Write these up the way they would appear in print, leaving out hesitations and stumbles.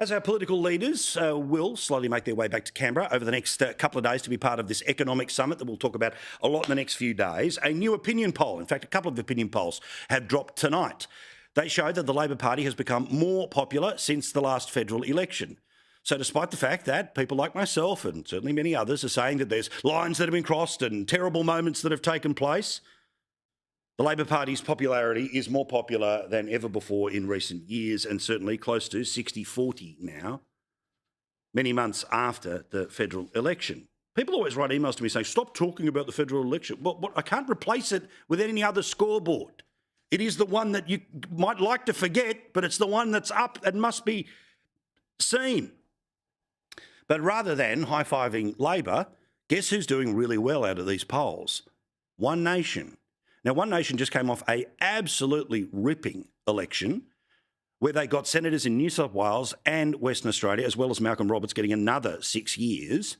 As our political leaders will slowly make their way back to Canberra over the next couple of days to be part of this economic summit that we'll talk about a lot in the next few days, a new opinion poll, in fact, a couple of opinion polls have dropped tonight. They show that the Labor Party has become more popular since the last federal election. So despite the fact that people like myself and certainly many others are saying that there's lines that have been crossed and terrible moments that have taken place, the Labor Party's popularity is more popular than ever before in recent years, and certainly close to 60-40 now, many months after the federal election. People always write emails to me saying, stop talking about the federal election. Well, I can't replace it with any other scoreboard. It is the one that you might like to forget, but it's the one that's up and must be seen. But rather than high-fiving Labor, guess who's doing really well out of these polls? One Nation. Now, One Nation just came off a absolutely ripping election where they got senators in New South Wales and Western Australia, as well as Malcolm Roberts getting another 6 years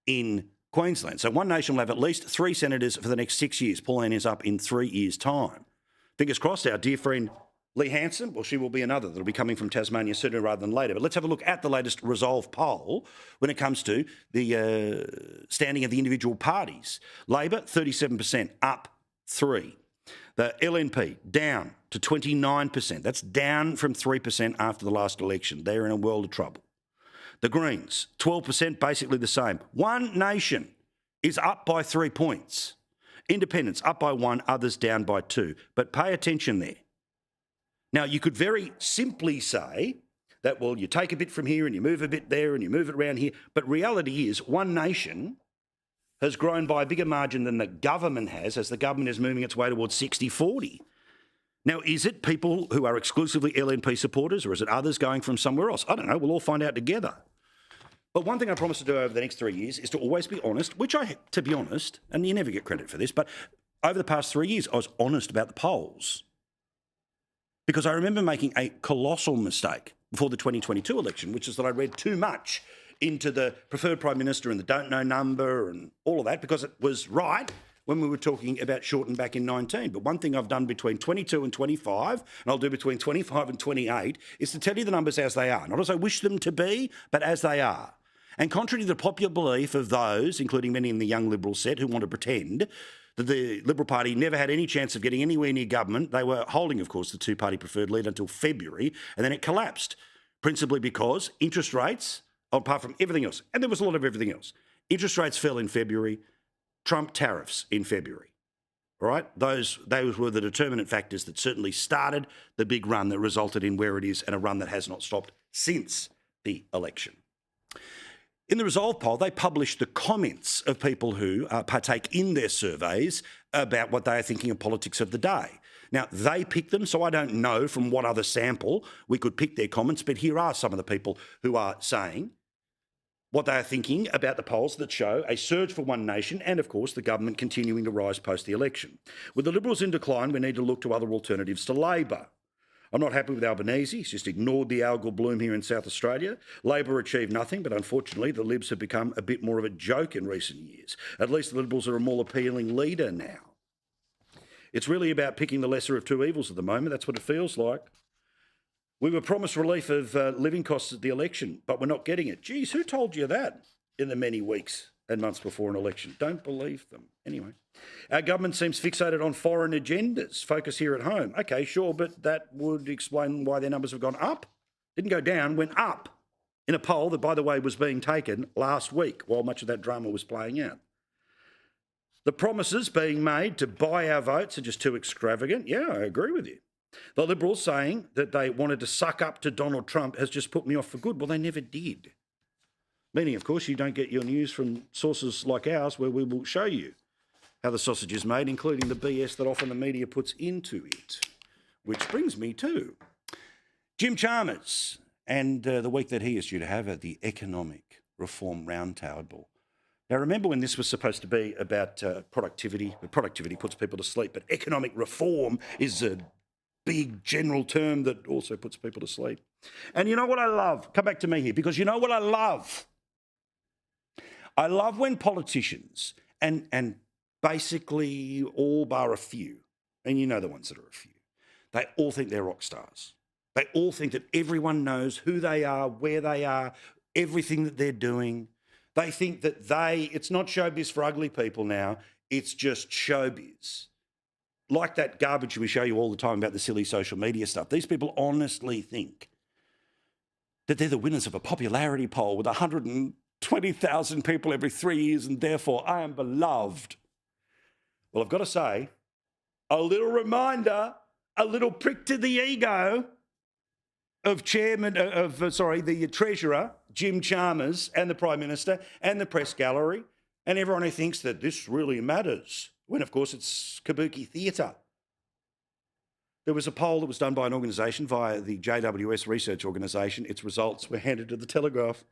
in Queensland. So One Nation will have at least 3 senators for the next 6 years. Pauline is up in 3 years' time. Fingers crossed, our dear friend Lee Hansen, well, she will be another that'll be coming from Tasmania sooner rather than later. But let's have a look at the latest Resolve poll when it comes to the standing of the individual parties. Labor, 37%, up 3. The LNP, down to 29%. That's down from 3% after the last election. They're in a world of trouble. The Greens, 12%, basically the same. One Nation is up by 3 points. Independents, up by 1, others down by 2. But pay attention there. Now, you could very simply say that, well, you take a bit from here and you move a bit there and you move it around here. But reality is One Nation has grown by a bigger margin than the government has, as the government is moving its way towards 60-40. Now, is it people who are exclusively LNP supporters, or is it others going from somewhere else? I don't know. We'll all find out together. But one thing I promise to do over the next 3 years is to always be honest, which to be honest, and you never get credit for this, but over the past 3 years, I was honest about the polls. Because I remember making a colossal mistake before the 2022 election, which is that I read too much into the preferred Prime Minister and the don't know number and all of that, because it was right when we were talking about Shorten back in 19. But one thing I've done between 22 and 25, and I'll do between 25 and 28, is to tell you the numbers as they are. Not as I wish them to be, but as they are. And contrary to the popular belief of those, including many in the young Liberal set, who want to pretend that the Liberal Party never had any chance of getting anywhere near government, they were holding, of course, the two-party preferred lead until February, and then it collapsed, principally because interest rates, apart from everything else, and there was a lot of everything else, interest rates fell in February, Trump tariffs in February. All right? Those were the determinant factors that certainly started the big run that resulted in where it is, and a run that has not stopped since the election. In the Resolve poll, they published the comments of people who partake in their surveys about what they are thinking of politics of the day. Now, they pick them, so I don't know from what other sample we could pick their comments, but here are some of the people who are saying what they are thinking about the polls that show a surge for One Nation and, of course, the government continuing to rise post the election. With the Liberals in decline, we need to look to other alternatives to Labor. I'm not happy with Albanese. He's just ignored the algal bloom here in South Australia. Labor achieved nothing, but unfortunately the Libs have become a bit more of a joke in recent years. At least the Liberals are a more appealing leader now. It's really about picking the lesser of two evils at the moment. That's what it feels like. We were promised relief of living costs at the election, but we're not getting it. Geez, who told you that in the many weeks and months before an election? Don't believe them. Anyway, our government seems fixated on foreign agendas. Focus here at home. Okay, sure, but that would explain why their numbers have gone up. Didn't go down, went up in a poll that, by the way, was being taken last week while much of that drama was playing out. The promises being made to buy our votes are just too extravagant. Yeah, I agree with you. The Liberals saying that they wanted to suck up to Donald Trump has just put me off for good. Well, they never did. Meaning, of course, you don't get your news from sources like ours where we will show you how the sausage is made, including the BS that often the media puts into it. Which brings me to Jim Chalmers and the week that he is due to have at the Economic Reform Roundtable. Now, remember when this was supposed to be about productivity? Productivity puts people to sleep, but economic reform is a big general term that also puts people to sleep. And you know what I love? Come back to me here, because you know what I love? I love when politicians, and basically all bar a few, and you know the ones that are a few, they all think they're rock stars. They all think that everyone knows who they are, where they are, everything that they're doing. They think that it's not showbiz for ugly people now, it's just showbiz. Like that garbage we show you all the time about the silly social media stuff. These people honestly think that they're the winners of a popularity poll with 120,000 people every 3 years and therefore I am beloved. Well, I've got to say, a little reminder, a little prick to the ego of the Treasurer, Jim Chalmers, and the Prime Minister and the press gallery and everyone who thinks that this really matters, when, of course, it's kabuki theatre. There was a poll that was done by an organisation via the JWS research organisation. Its results were handed to the Telegraph.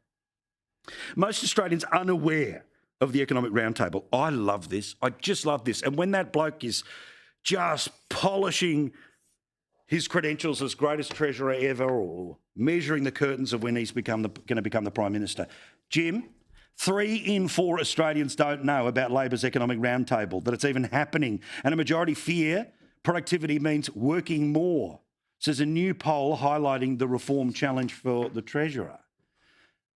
Most Australians unaware of the economic roundtable. I love this. I just love this. And when that bloke is just polishing his credentials as greatest treasurer ever or measuring the curtains of when he's going to become the Prime Minister, Jim, 3 in 4 Australians don't know about Labor's economic roundtable, that it's even happening, and a majority fear productivity means working more, says a new poll highlighting the reform challenge for the Treasurer.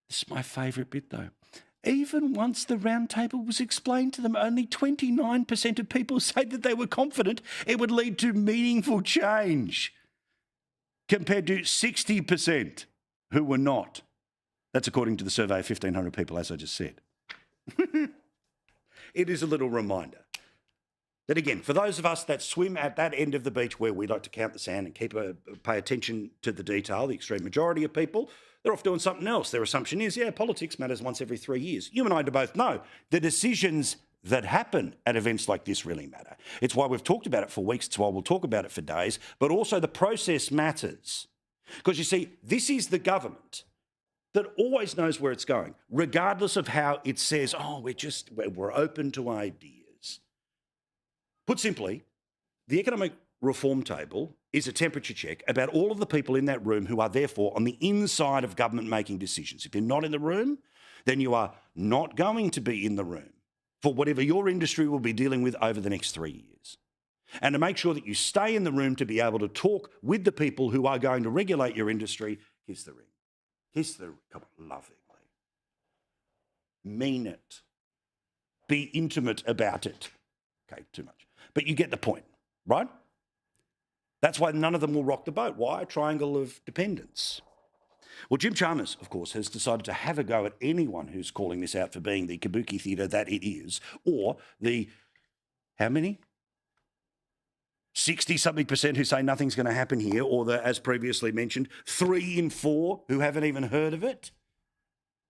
This is my favourite bit, though. Even once the roundtable was explained to them, only 29% of people said that they were confident it would lead to meaningful change, compared to 60% who were not. That's according to the survey of 1,500 people, as I just said. It is a little reminder that, again, for those of us that swim at that end of the beach where we like to count the sand and pay attention to the detail, the extreme majority of people, they're off doing something else. Their assumption is, politics matters once every 3 years. You and I both know the decisions that happen at events like this really matter. It's why we've talked about it for weeks. It's why we'll talk about it for days. But also the process matters. Because, you see, this is the government that always knows where it's going, regardless of how it says, we're open to ideas. Put simply, the economic reform table is a temperature check about all of the people in that room who are therefore on the inside of government making decisions. If you're not in the room, then you are not going to be in the room for whatever your industry will be dealing with over the next 3 years. And to make sure that you stay in the room to be able to talk with the people who are going to regulate your industry, kiss the ring. Kiss the ring. Come on, lovingly. Mean it. Be intimate about it. Okay, too much. But you get the point, right? That's why none of them will rock the boat. Why? A triangle of dependence. Well, Jim Chalmers, of course, has decided to have a go at anyone who's calling this out for being the kabuki theatre that it is, or the, how many? 60-something% who say nothing's going to happen here, or the, as previously mentioned, 3 in 4 who haven't even heard of it.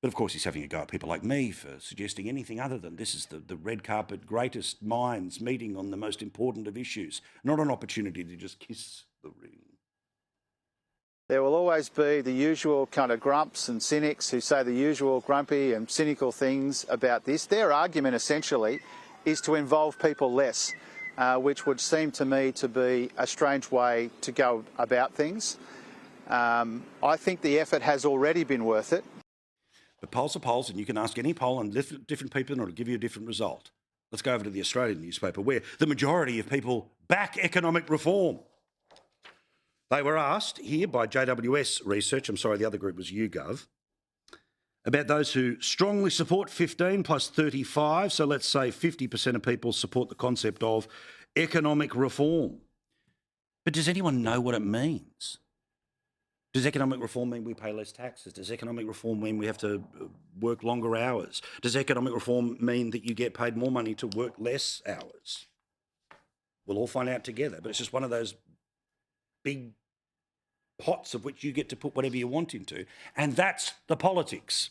But of course, he's having a go at people like me for suggesting anything other than this is the red carpet greatest minds meeting on the most important of issues, not an opportunity to just kiss the ring. There will always be the usual kind of grumps and cynics who say the usual grumpy and cynical things about this. Their argument essentially is to involve people less, which would seem to me to be a strange way to go about things. I think the effort has already been worth it. But polls are polls, and you can ask any poll and different people and it'll give you a different result. Let's go over to the Australian newspaper, where the majority of people back economic reform. They were asked here by JWS Research, the other group was YouGov, about those who strongly support 15 plus 35, so let's say 50% of people support the concept of economic reform. But does anyone know what it means? Does economic reform mean we pay less taxes? Does economic reform mean we have to work longer hours? Does economic reform mean that you get paid more money to work less hours? We'll all find out together, but it's just one of those big pots of which you get to put whatever you want into, and that's the politics.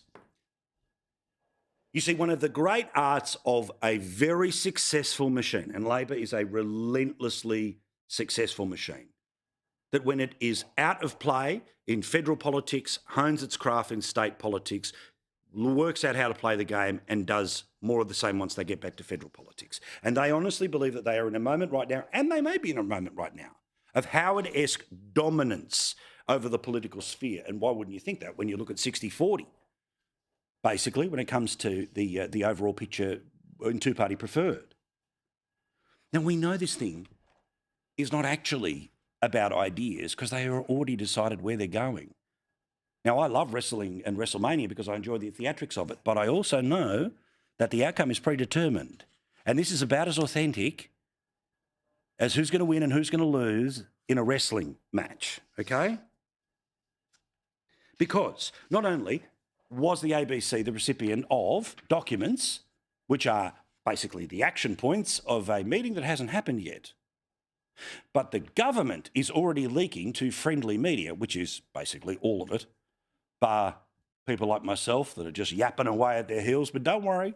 You see, one of the great arts of a very successful machine, and Labor is a relentlessly successful machine, that when it is out of play in federal politics, hones its craft in state politics, works out how to play the game and does more of the same once they get back to federal politics. And they honestly believe that they are in a moment right now, and they may be in a moment right now, of Howard-esque dominance over the political sphere. And why wouldn't you think that when you look at 60-40, basically, when it comes to the overall picture in two-party preferred? Now, we know this thing is not actually about ideas because they are already decided where they're going. Now, I love wrestling and WrestleMania because I enjoy the theatrics of it, but I also know that the outcome is predetermined. And this is about as authentic as who's going to win and who's going to lose in a wrestling match, okay? Because not only was the ABC the recipient of documents, which are basically the action points of a meeting that hasn't happened yet, but the government is already leaking to friendly media, which is basically all of it, bar people like myself that are just yapping away at their heels. But don't worry,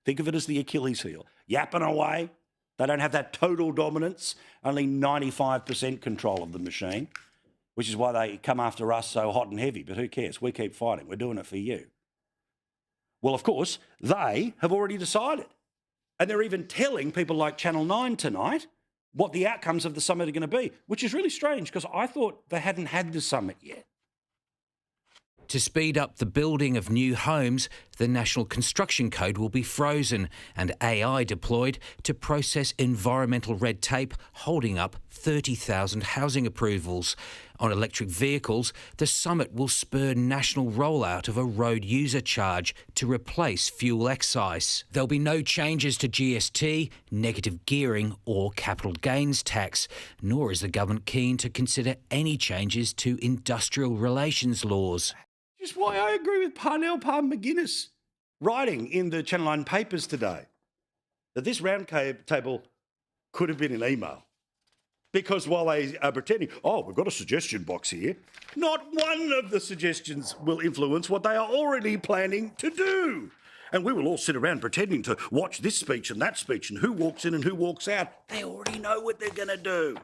think of it as the Achilles heel. Yapping away. They don't have that total dominance, only 95% control of the machine, which is why they come after us so hot and heavy. But who cares? We keep fighting. We're doing it for you. Well, of course, they have already decided. And they're even telling people like Channel 9 tonight what the outcomes of the summit are going to be, which is really strange because I thought they hadn't had the summit yet. To speed up the building of new homes, the National Construction Code will be frozen and AI deployed to process environmental red tape, holding up 30,000 housing approvals. On electric vehicles, the summit will spur national rollout of a road user charge to replace fuel excise. There'll be no changes to GST, negative gearing or capital gains tax, nor is the government keen to consider any changes to industrial relations laws. Which is why I agree with Parnell Palm McGuinness writing in the Channel 9 papers today that this roundtable could have been an email. Because while they are pretending, oh, we've got a suggestion box here, not one of the suggestions will influence what they are already planning to do. And we will all sit around pretending to watch this speech and that speech and who walks in and who walks out. They already know what they're going to do.